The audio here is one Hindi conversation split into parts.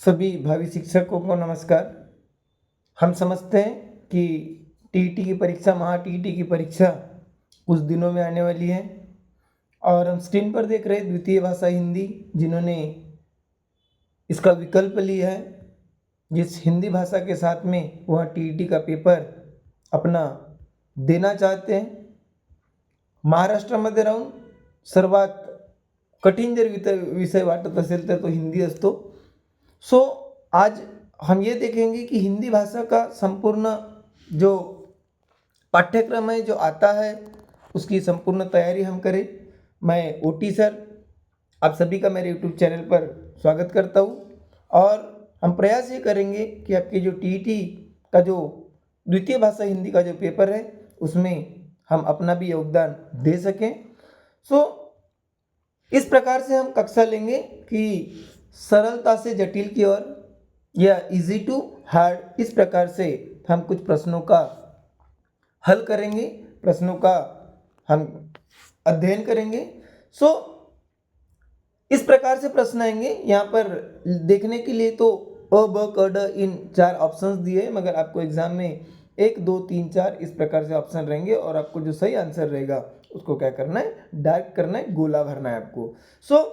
सभी भावी शिक्षकों को नमस्कार। हम समझते हैं कि टीईटी की परीक्षा टीईटी की परीक्षा कुछ दिनों में आने वाली है और हम स्क्रीन पर देख रहे हैं द्वितीय भाषा हिंदी जिन्होंने इसका विकल्प लिया है। जिस हिंदी भाषा के साथ में वह टीईटी का पेपर अपना देना चाहते हैं। महाराष्ट्रामध्ये राहून सर्वात कठीण जर विषय वाटत असेल तर तो हिंदी असतो। सो आज हम ये देखेंगे कि हिंदी भाषा का संपूर्ण जो पाठ्यक्रम है जो आता है उसकी संपूर्ण तैयारी हम करें। मैं ओटी सर आप सभी का मेरे यूट्यूब चैनल पर स्वागत करता हूँ और हम प्रयास ये करेंगे कि आपकी जो टीईटी का जो द्वितीय भाषा हिंदी का जो पेपर है उसमें हम अपना भी योगदान दे सकें। सो इस प्रकार से हम कक्षा लेंगे कि सरलता से जटिल की ओर या इजी टू हार्ड, इस प्रकार से हम कुछ प्रश्नों का हल करेंगे, प्रश्नों का हम अध्ययन करेंगे। सो इस प्रकार से प्रश्न आएंगे। यहाँ पर देखने के लिए तो अ ब क ड इन 4 ऑप्शंस दिए हैं, मगर आपको एग्जाम में 1 2 3 4 इस प्रकार से ऑप्शन रहेंगे और आपको जो सही आंसर रहेगा उसको क्या करना है, डार्क करना है, गोला भरना है आपको। सो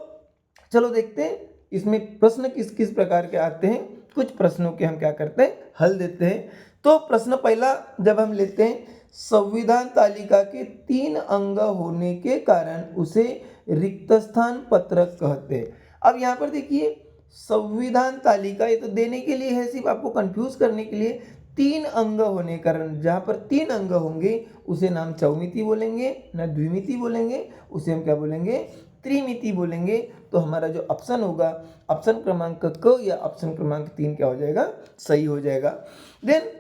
चलो देखते हैं इसमें प्रश्न किस किस प्रकार के आते हैं। कुछ प्रश्नों के हम क्या करते हैं, हल देते हैं। तो प्रश्न पहला जब हम लेते हैं, संविधान तालिका के 3 अंग होने के कारण उसे रिक्त स्थान पत्रक कहते हैं। अब यहाँ पर देखिए संविधान तालिका ये तो देने के लिए है, सिर्फ आपको कंफ्यूज करने के लिए। 3 अंग होने के कारण, जहाँ पर 3 अंग होंगे उसे नाम चौमिति बोलेंगे, ना द्विमिति बोलेंगे, उसे हम क्या बोलेंगे, त्रिमिति बोलेंगे। तो हमारा जो ऑप्शन होगा, ऑप्शन क्रमांक क या ऑप्शन क्रमांक 3 क्या हो जाएगा, सही हो जाएगा। देन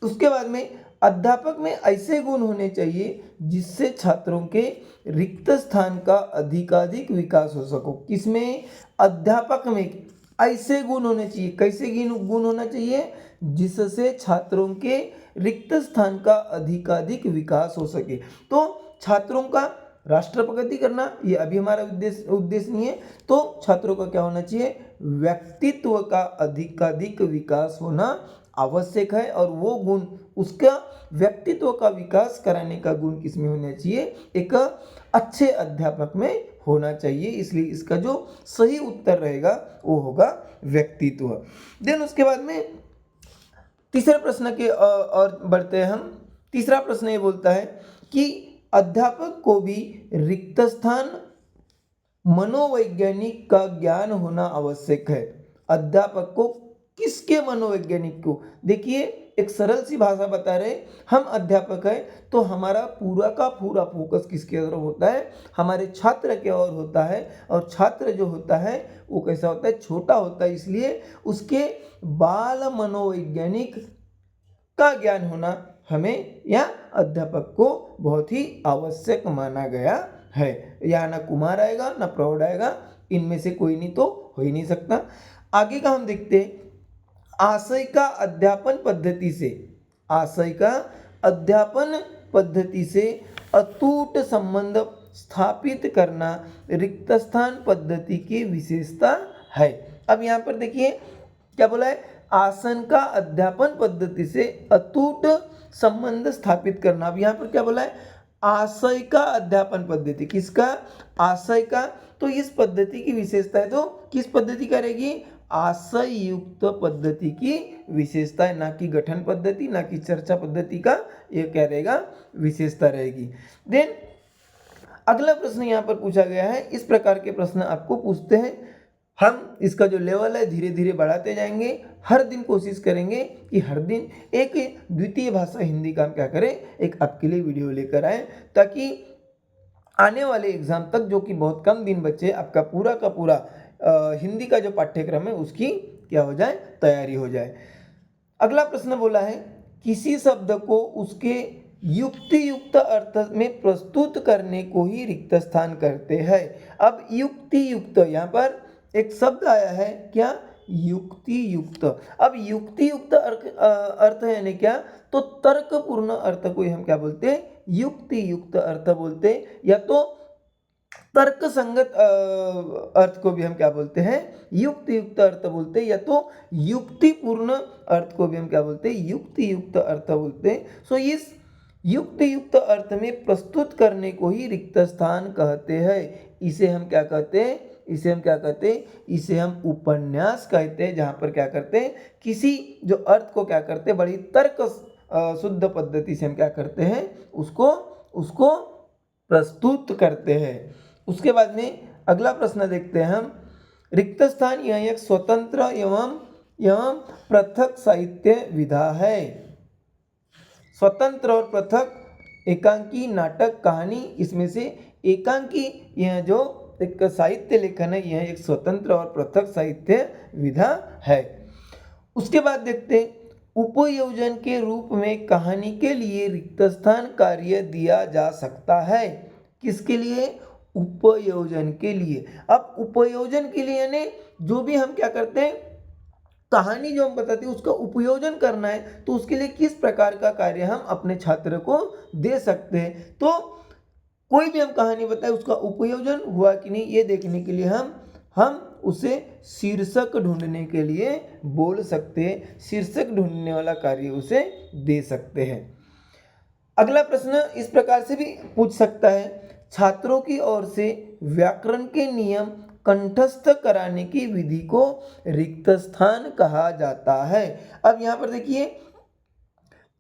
उसके बाद में अध्यापक में ऐसे गुण होने चाहिए जिससे छात्रों के रिक्त स्थान का अधिकाधिक विकास हो सको। किसमें, अध्यापक में ऐसे गुण होने चाहिए। कैसे गुण होना चाहिए, जिससे छात्रों के रिक्त स्थान का अधिकाधिक विकास हो सके। तो छात्रों का राष्ट्र प्रगति करना ये अभी हमारा उद्देश्य नहीं है। तो छात्रों का क्या होना चाहिए, व्यक्तित्व का अधिकाधिक विकास होना आवश्यक है और वो गुण, उसका व्यक्तित्व का विकास कराने का गुण किसमें होना चाहिए, एक अच्छे अध्यापक में होना चाहिए। इसलिए इसका जो सही उत्तर रहेगा वो होगा व्यक्तित्व। देन उसके बाद में तीसरे प्रश्न के और बढ़ते हैं हम। तीसरा प्रश्न ये बोलता है कि अध्यापक को भी रिक्त स्थान मनोवैज्ञानिक का ज्ञान होना आवश्यक है। अध्यापक को किसके, मनोवैज्ञानिक को। देखिए एक सरल सी भाषा बता रहे, हम अध्यापक है तो हमारा पूरा का पूरा फोकस किसके ओर होता है, हमारे छात्र के ओर होता है। और छात्र जो होता है वो कैसा होता है, छोटा होता है। इसलिए उसके बाल मनोवैज्ञानिक का ज्ञान होना हमें या अध्यापक को बहुत ही आवश्यक माना गया है। यहाँ ना कुमार आएगा ना प्रौढ़ आएगा, इनमें से कोई नहीं तो हो ही नहीं सकता। आगे का हम देखते हैं, आशय का अध्यापन पद्धति से, आशय का अध्यापन पद्धति से अटूट संबंध स्थापित करना रिक्त स्थान पद्धति की विशेषता है। अब यहाँ पर देखिए क्या बोला है, आसन का अध्यापन पद्धति से अटूट संबंध स्थापित करना। अब यहाँ पर क्या बोला है, आशय का अध्यापन पद्धति, किसका, आशय का। तो इस पद्धति की विशेषता है, तो किस पद्धति का रहेगी, आशय युक्त पद्धति की विशेषता है, ना कि गठन पद्धति, ना कि चर्चा पद्धति का ये क्या रहेगा, विशेषता रहेगी। देन अगला प्रश्न यहाँ पर पूछा गया है, इस प्रकार के प्रश्न आपको पूछते हैं। हम इसका जो लेवल है धीरे धीरे बढ़ाते जाएंगे। हर दिन कोशिश करेंगे कि हर दिन एक द्वितीय भाषा हिंदी का हम क्या करें, एक आपके लिए वीडियो लेकर आए, ताकि आने वाले एग्जाम तक, जो कि बहुत कम दिन बचे, आपका पूरा का पूरा हिंदी का जो पाठ्यक्रम है उसकी क्या हो जाए, तैयारी हो जाए। अगला प्रश्न बोला है, किसी शब्द को उसके युक्ति युक्त अर्थ में प्रस्तुत करने को ही रिक्त स्थान करते हैं। अब युक्ति युक्त, यहाँ पर एक शब्द आया है क्या, युक्ति युक्त। अब युक्ति युक्त अर्थ यानी क्या, तो तर्कपूर्ण अर्थ को हम क्या बोलते हैं, युक्ति युक्त अर्थ बोलते हैं। या तो तर्क संगत अर्थ को भी हम क्या बोलते हैं, युक्ति युक्त अर्थ बोलते हैं, या तो युक्तिपूर्ण अर्थ को भी हम क्या बोलते हैं, युक्ति युक्त अर्थ बोलते हैं। सो इस युक्ति युक्त अर्थ में प्रस्तुत करने को ही रिक्त स्थान कहते हैं। इसे हम क्या कहते हैं, इसे हम क्या कहते हैं, इसे हम उपन्यास कहते हैं, जहाँ पर क्या करते हैं, किसी जो अर्थ को क्या करते हैं, बड़ी तर्क शुद्ध पद्धति से हम क्या करते हैं, उसको प्रस्तुत करते हैं। उसके बाद में अगला प्रश्न देखते हैं हम। रिक्त स्थान यह एक स्वतंत्र एवं पृथक साहित्य विधा है। स्वतंत्र और पृथक एकांकी, नाटक, कहानी, इसमें से एकांकी यह जो एक साहित्य लेखन है, यह एक स्वतंत्र और पृथक साहित्य विधा है। उसके बाद देखते हैं, उपयोजन के रूप में कहानी के लिए रिक्त स्थान कार्य दिया जा सकता है। किसके लिए, उपयोजन के लिए। अब उपयोजन के लिए यानी जो भी हम क्या करते हैं, कहानी जो हम बताते हैं उसका उपयोजन करना है, तो उसके लिए किस प्रकार का कार्य हम अपने छात्र को दे सकते हैं। तो कोई भी हम कहानी बताए उसका उपयोजन हुआ कि नहीं, ये देखने के लिए हम उसे शीर्षक ढूंढने के लिए बोल सकते हैं, शीर्षक ढूंढने वाला कार्य उसे दे सकते हैं। अगला प्रश्न इस प्रकार से भी पूछ सकता है, छात्रों की ओर से व्याकरण के नियम कंठस्थ कराने की विधि को रिक्त स्थान कहा जाता है। अब यहाँ पर देखिए,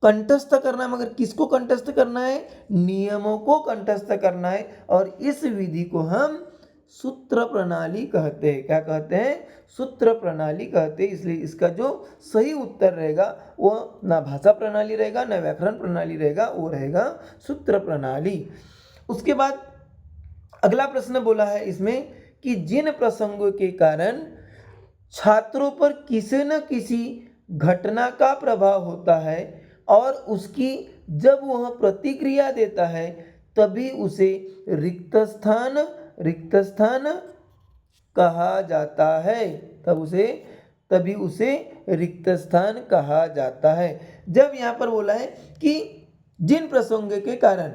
कंठस्थ करना, मगर किसको कंठस्थ करना है, नियमों को कंठस्थ करना है, और इस विधि को हम सूत्र प्रणाली कहते हैं। क्या कहते हैं, सूत्र प्रणाली कहते हैं। इसलिए इसका जो सही उत्तर रहेगा वो ना भाषा प्रणाली रहेगा, ना व्याकरण प्रणाली रहेगा, वो रहेगा सूत्र प्रणाली। उसके बाद अगला प्रश्न बोला है इसमें कि जिन प्रसंगों के कारण छात्रों पर किसी न किसी घटना का प्रभाव होता है और उसकी जब वह प्रतिक्रिया देता है, तभी उसे रिक्त स्थान कहा जाता है। तभी उसे रिक्त स्थान कहा जाता है। जब यहाँ पर बोला है कि जिन प्रसंगों के कारण,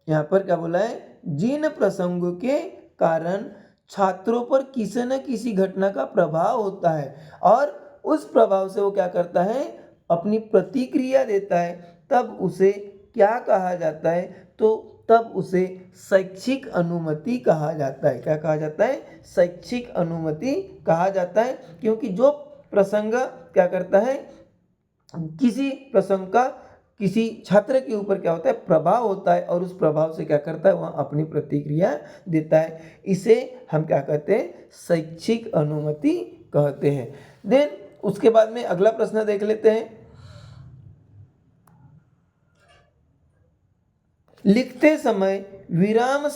यहाँ पर क्या बोला है, जिन प्रसंगों के कारण छात्रों पर किसी न किसी घटना का प्रभाव होता है और उस प्रभाव से वो क्या करता है, अपनी प्रतिक्रिया देता है, तब उसे क्या कहा जाता है, तो तब उसे शैक्षिक अनुमति कहा जाता है। क्या कहा जाता है, शैक्षिक अनुमति कहा जाता है। क्योंकि जो प्रसंग क्या करता है, किसी प्रसंग का किसी छात्र के ऊपर क्या होता है, प्रभाव होता है, और उस प्रभाव से क्या करता है, वह अपनी प्रतिक्रिया देता है। इसे हम क्या कहते हैं, शैक्षिक अनुमति कहते हैं। देन उसके बाद में अगला प्रश्न देख लेते हैं। लिखते समय विराम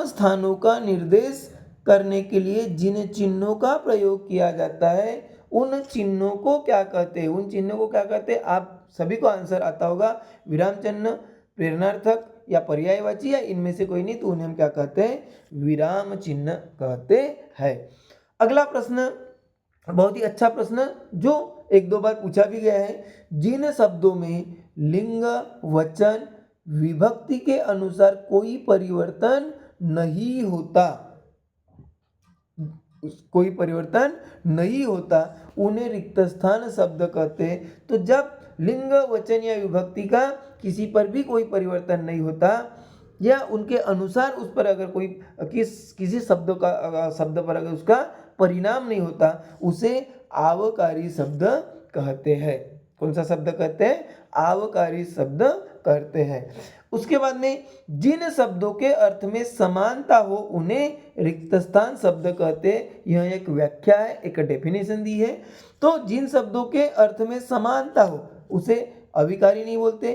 स्थानों का निर्देश करने के लिए जिन चिन्हों का प्रयोग किया जाता है, उन चिन्हों को क्या कहते हैं, उन चिन्हों को क्या कहते हैं। आप सभी को आंसर आता होगा, विराम चिन्ह, प्रेरणार्थक या पर्यायवाची, या इनमें से कोई नहीं, तो उन्हें हम क्या कहते हैं, विराम चिन्ह कहते हैं। अगला प्रश्न बहुत ही अच्छा प्रश्न जो एक दो बार पूछा भी गया है। जिन शब्दों में लिंग, वचन, विभक्ति के अनुसार कोई परिवर्तन नहीं होता, उन्हें रिक्त स्थान शब्द कहते हैं। तो जब लिंग, वचन या विभक्ति का किसी पर भी कोई परिवर्तन नहीं होता, या उनके अनुसार उस पर अगर कोई किसी शब्द पर अगर उसका परिणाम नहीं होता, उसे आवकारी शब्द कहते हैं। कौन सा शब्द कहते हैं, आवकारी शब्द कहते हैं। उसके बाद में जिन शब्दों के अर्थ में समानता हो, उन्हें रिक्त स्थान शब्द कहते हैं। यह एक व्याख्या है, एक डेफिनेशन दी है। तो जिन शब्दों के अर्थ में समानता हो, उसे अविकारी नहीं बोलते,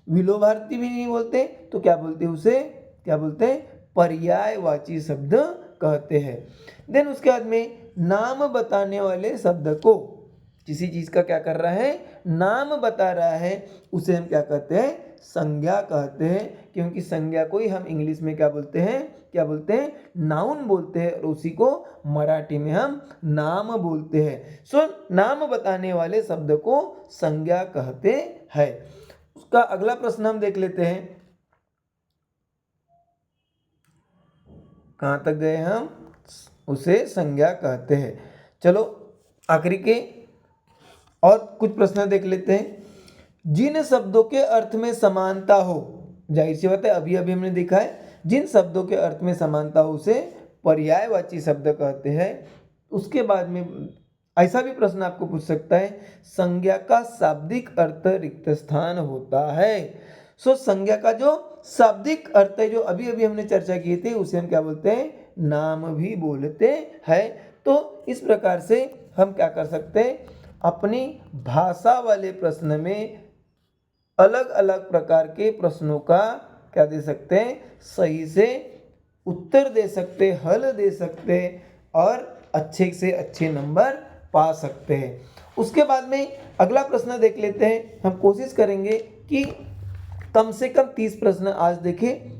विलोभार्थी भी नहीं बोलते, तो क्या बोलते हैं, उसे क्या बोलते हैं, पर्यायवाची शब्द कहते हैं। देन उसके बाद में नाम बताने वाले शब्द को, किसी चीज का क्या कर रहा है, नाम बता रहा है, उसे हम क्या कहते हैं, संज्ञा कहते हैं। क्योंकि संज्ञा को ही हम इंग्लिश में क्या बोलते हैं, नाउन बोलते हैं, और उसी को मराठी में हम नाम बोलते हैं। सो नाम बताने वाले शब्द को संज्ञा कहते हैं। उसका अगला प्रश्न हम देख लेते हैं। कहाँ तक गए हम, उसे संज्ञा कहते हैं। चलो आखिरी के और कुछ प्रश्न देख लेते हैं। जिन शब्दों के अर्थ में समानता हो, जाहिर सी बात है अभी अभी हमने देखा है, जिन शब्दों के अर्थ में समानता हो उसे पर्यायवाची शब्द कहते हैं। उसके बाद में ऐसा भी प्रश्न आपको पूछ सकता है, संज्ञा का शाब्दिक अर्थ रिक्त स्थान होता है। सो संज्ञा का जो शाब्दिक अर्थ है, जो अभी अभी हमने चर्चा की थी, उसे हम क्या बोलते हैं, नाम भी बोलते हैं। तो इस प्रकार से हम क्या कर सकते हैं, अपनी भाषा वाले प्रश्न में अलग अलग प्रकार के प्रश्नों का क्या दे सकते हैं, सही से उत्तर दे सकते, हल दे सकते और अच्छे से अच्छे नंबर पा सकते हैं। उसके बाद में अगला प्रश्न देख लेते हैं। हम कोशिश करेंगे कि कम से कम 30 प्रश्न आज देखें।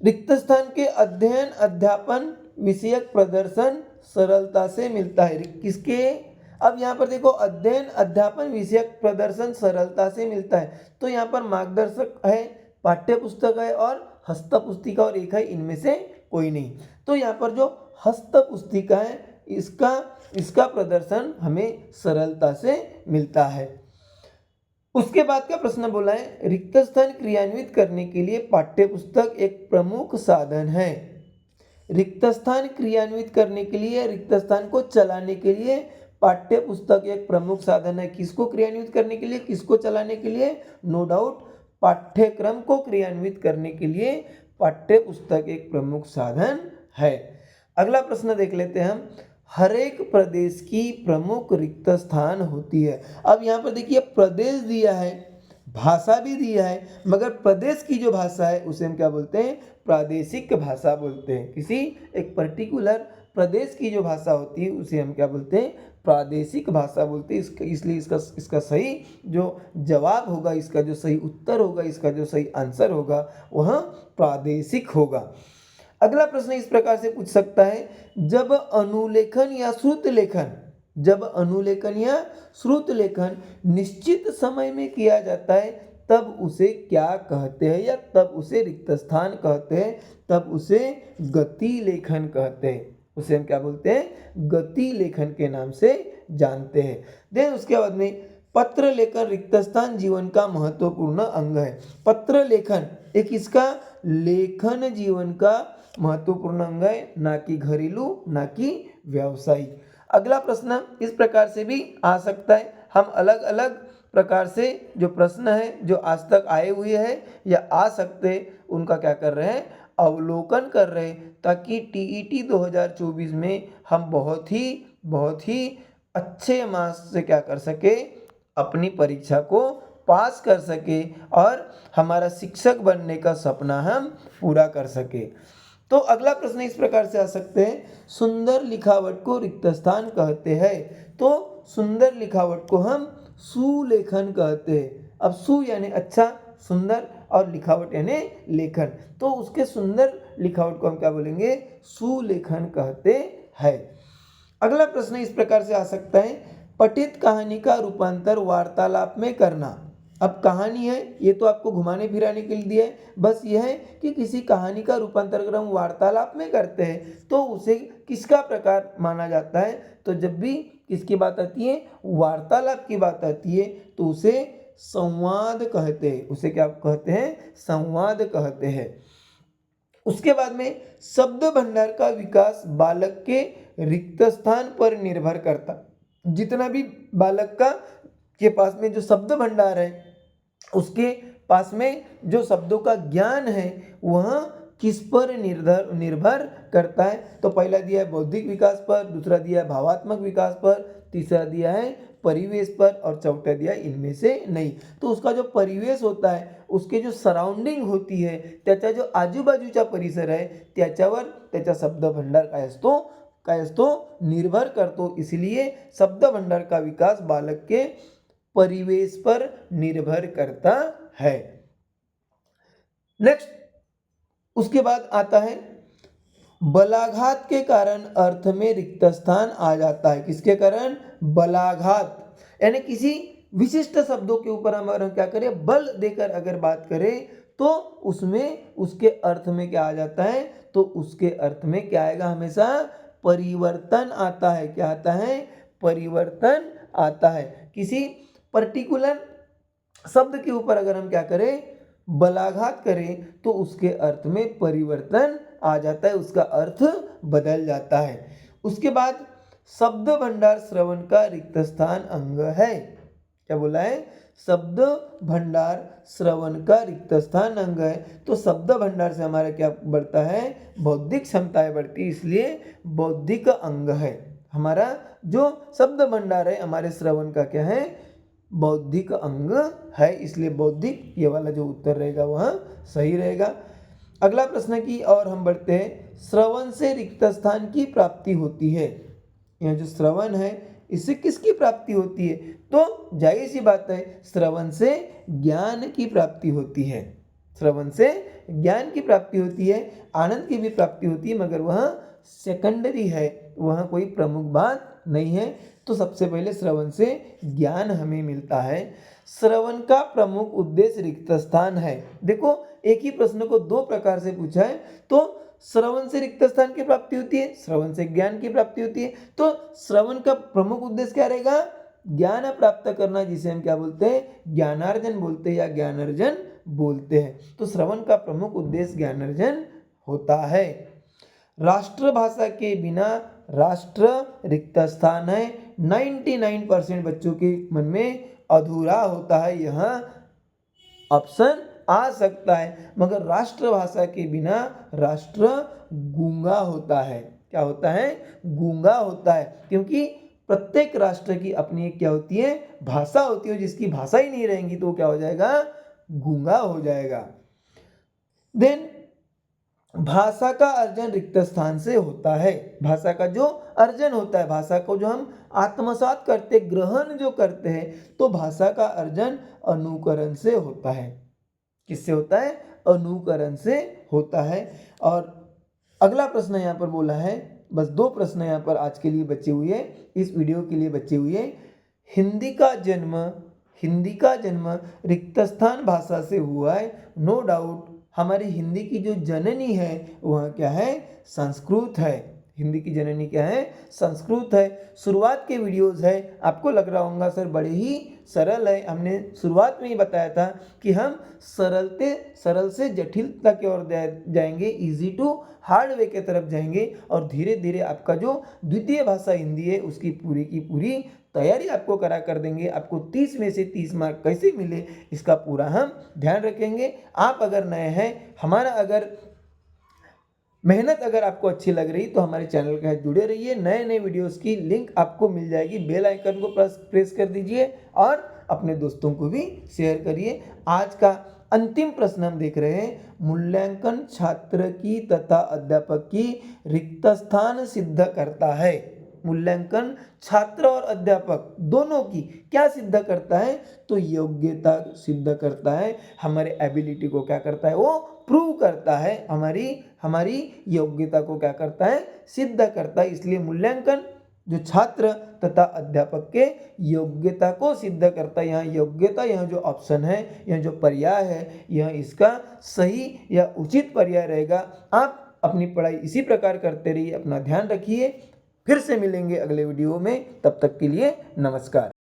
रिक्त स्थान के अध्ययन अध्यापन विषयक प्रदर्शन सरलता से मिलता है किसके, अब यहाँ पर देखो अध्ययन अध्यापन विषयक प्रदर्शन सरलता से मिलता है, तो यहाँ पर मार्गदर्शक है, पाठ्य पुस्तक है और हस्त पुस्तिका और एक है, इनमें से कोई नहीं। तो यहाँ पर जो हस्त पुस्तिका है इसका प्रदर्शन हमें सरलता से मिलता है। उसके बाद का प्रश्न बोला है, रिक्त स्थान क्रियान्वित करने के लिए पाठ्य पुस्तक एक प्रमुख साधन है। रिक्त स्थान क्रियान्वित करने के लिए, रिक्त स्थान को चलाने के लिए पाठ्य पुस्तक एक प्रमुख साधन है। किसको क्रियान्वित करने के लिए, किसको चलाने के लिए, नो डाउट पाठ्यक्रम को क्रियान्वित करने के लिए पाठ्य पुस्तक एक प्रमुख साधन है। अगला प्रश्न देख लेते हैं हम, हर एक प्रदेश की प्रमुख रिक्त स्थान होती है। अब यहाँ पर देखिए प्रदेश दिया है, भाषा भी दिया है, मगर प्रदेश की जो भाषा है उसे हम क्या बोलते हैं, प्रादेशिक भाषा बोलते हैं। किसी एक पर्टिकुलर प्रदेश की जो भाषा होती है उसे हम क्या बोलते हैं, प्रादेशिक भाषा बोलते हैं। इसलिए इसका सही जो जवाब होगा, इसका जो सही उत्तर होगा, इसका जो सही आंसर होगा वह प्रादेशिक होगा। अगला प्रश्न इस प्रकार से पूछ सकता है, जब अनुलेखन या श्रुत लेखन निश्चित समय में किया जाता है तब उसे क्या कहते हैं, या तब उसे रिक्त स्थान कहते हैं, तब उसे गति लेखन कहते हैं। उसे हम क्या बोलते हैं, गति लेखन के नाम से जानते हैं। देन उसके बाद में पत्र लेखन रिक्त स्थान जीवन का महत्वपूर्ण अंग है। पत्र लेखन एक इसका लेखन जीवन का महत्वपूर्ण अंग है, ना कि घरेलू ना कि व्यावसायिक। अगला प्रश्न इस प्रकार से भी आ सकता है। हम अलग अलग प्रकार से जो प्रश्न है जो आज तक आए हुए हैं या आ सकते हैं उनका क्या कर रहे हैं, अवलोकन कर रहे हैं, ताकि टीईटी 2024 में हम बहुत ही अच्छे मार्क्स से क्या कर सके, अपनी परीक्षा को पास कर सके और हमारा शिक्षक बनने का सपना हम पूरा कर सके। तो अगला प्रश्न इस प्रकार से आ सकते हैं, सुंदर लिखावट को रिक्त स्थान कहते हैं। तो सुंदर लिखावट को हम सुलेखन कहते हैं। अब सु यानी अच्छा, सुंदर और लिखावट यानी लेखन, तो उसके सुंदर लिखावट को हम क्या बोलेंगे, सुलेखन कहते हैं। अगला प्रश्न इस प्रकार से आ सकता है, पठित कहानी का रूपांतर वार्तालाप में करना। अब कहानी है, ये तो आपको घुमाने फिराने के लिए दिया है, बस यह है कि किसी कहानी का रूपांतर अगर हम वार्तालाप में करते हैं तो उसे किसका प्रकार माना जाता है। तो जब भी किसकी बात आती है, वार्तालाप की बात आती है, तो उसे संवाद कहते हैं। उसे क्या कहते हैं, संवाद कहते हैं। उसके बाद में शब्द भंडार का विकास बालक के रिक्त स्थान पर निर्भर करता। जितना भी बालक के पास में जो शब्द भंडार है, उसके पास में जो शब्दों का ज्ञान है वह किस पर निर्भर करता है। तो पहला दिया है बौद्धिक विकास पर, दूसरा दिया है भावात्मक विकास पर, तीसरा दिया है परिवेश पर और चौथा दिया है इनमें से नहीं। तो उसका जो परिवेश होता है, उसके जो सराउंडिंग होती है, त्याचा जो आजूबाजूचा परिसर आहे त्याच्यावर त्याचा शब्द भंडार काय असतो निर्भर करतो। इसलिए शब्द भंडार का विकास बालक के परिवेश पर निर्भर करता है। नेक्स्ट उसके बाद आता है बलाघात के कारण अर्थ में रिक्त स्थान आ जाता है। किसके कारण, बलाघात यानी किसी विशिष्ट शब्दों के ऊपर हम क्या करें, बल देकर अगर बात करें तो उसमें उसके अर्थ में क्या आ जाता है, तो उसके अर्थ में क्या आएगा, हमेशा परिवर्तन आता है। क्या आता है, परिवर्तन आता है। किसी पर्टिकुलर शब्द के ऊपर अगर हम क्या करें, बलाघात करें, तो उसके अर्थ में परिवर्तन आ जाता है, उसका अर्थ बदल जाता है। उसके बाद शब्द भंडार श्रवण का रिक्त स्थान अंग है। क्या बोला है, शब्द भंडार श्रवण का रिक्त स्थान अंग है। तो शब्द भंडार से हमारा क्या बढ़ता है, बौद्धिक क्षमताएं बढ़ती है, इसलिए बौद्धिक अंग है। हमारा जो शब्द भंडार है हमारे श्रवण का क्या है, बौद्धिक अंग है, इसलिए बौद्धिक, ये वाला जो उत्तर रहेगा वह सही रहेगा। अगला प्रश्न की और हम बढ़ते हैं। श्रवण से रिक्त स्थान की प्राप्ति होती है। यह जो श्रवण है इससे किसकी प्राप्ति होती है, तो जाहिर सी बात है श्रवण से ज्ञान की प्राप्ति होती है। श्रवण से ज्ञान की प्राप्ति होती है, आनंद की भी प्राप्ति होती है, मगर वह सेकेंडरी है, वह कोई प्रमुख बात नहीं है। तो सबसे पहले श्रवण से ज्ञान हमें मिलता है। श्रवण का प्रमुख उद्देश्य रिक्त स्थान है। देखो एक ही प्रश्न को दो प्रकार से पूछा है, तो श्रवण से रिक्त स्थान की प्राप्ति होती है, श्रवण से ज्ञान की प्राप्ति होती है। तो श्रवण का प्रमुख उद्देश्य क्या रहेगा, ज्ञान प्राप्त करना, जिसे हम क्या बोलते हैं, ज्ञानार्जन बोलते हैं या ज्ञानार्जन बोलते हैं। तो श्रवण का प्रमुख उद्देश्य ज्ञानार्जन होता है। राष्ट्रभाषा के बिना राष्ट्र रिक्त स्थान है। 99% बच्चों के मन में अधूरा होता है, यह ऑप्शन आ सकता है, मगर राष्ट्रभाषा के बिना राष्ट्र गूंगा होता है। क्या होता है, गूंगा होता है, क्योंकि प्रत्येक राष्ट्र की अपनी एक क्या होती है, भाषा होती है। जिसकी भाषा ही नहीं रहेगी तो क्या हो जाएगा, गूंगा हो जाएगा। देन भाषा का अर्जन रिक्त स्थान से होता है। भाषा का जो अर्जन होता है, भाषा को जो हम आत्मसात करते, ग्रहण जो करते हैं, तो भाषा का अर्जन अनुकरण से होता है। किससे होता है, अनुकरण से होता है। और अगला प्रश्न यहाँ पर बोला है, बस दो प्रश्न यहाँ पर आज के लिए बचे हुए, इस वीडियो के लिए बचे हुए। हिंदी का जन्म रिक्त स्थान भाषा से हुआ है। नो डाउट हमारी हिंदी की जो जननी है वह क्या है, संस्कृत है। हिंदी की जननी क्या है, संस्कृत है। शुरुआत के वीडियोस है, आपको लग रहा होगा सर बड़े ही सरल है। हमने शुरुआत में ही बताया था कि हम सरल से जटिलता की ओर जाएंगे, इजी टू हार्ड वे के तरफ जाएंगे, और धीरे धीरे आपका जो द्वितीय भाषा हिंदी है उसकी पूरी की पूरी तैयारी आपको करा कर देंगे। आपको 30 में से 30 मार्क कैसे मिले इसका पूरा हम ध्यान रखेंगे। आप अगर नए हैं, हमारा अगर मेहनत अगर आपको अच्छी लग रही तो हमारे चैनल के साथ जुड़े रहिए। नए नए वीडियोस की लिंक आपको मिल जाएगी, बेल आइकन को प्रेस कर दीजिए और अपने दोस्तों को भी शेयर करिए। आज का अंतिम प्रश्न हम देख रहे हैं, मूल्यांकन छात्र की तथा अध्यापक की रिक्त स्थान सिद्ध करता है। मूल्यांकन छात्र और अध्यापक दोनों की क्या सिद्ध करता है, तो योग्यता सिद्ध करता है। हमारे एबिलिटी को क्या करता है, वो प्रूव करता है। हमारी योग्यता को क्या करता है, सिद्ध करता है। इसलिए मूल्यांकन जो छात्र तथा अध्यापक के योग्यता को सिद्ध करता है। यहाँ योग्यता, यह जो ऑप्शन है, यह जो पर्याय है, यह इसका सही या उचित पर्याय रहेगा। आप अपनी पढ़ाई इसी प्रकार करते रहिए, अपना ध्यान रखिए। फिर से मिलेंगे अगले वीडियो में, तब तक के लिए नमस्कार।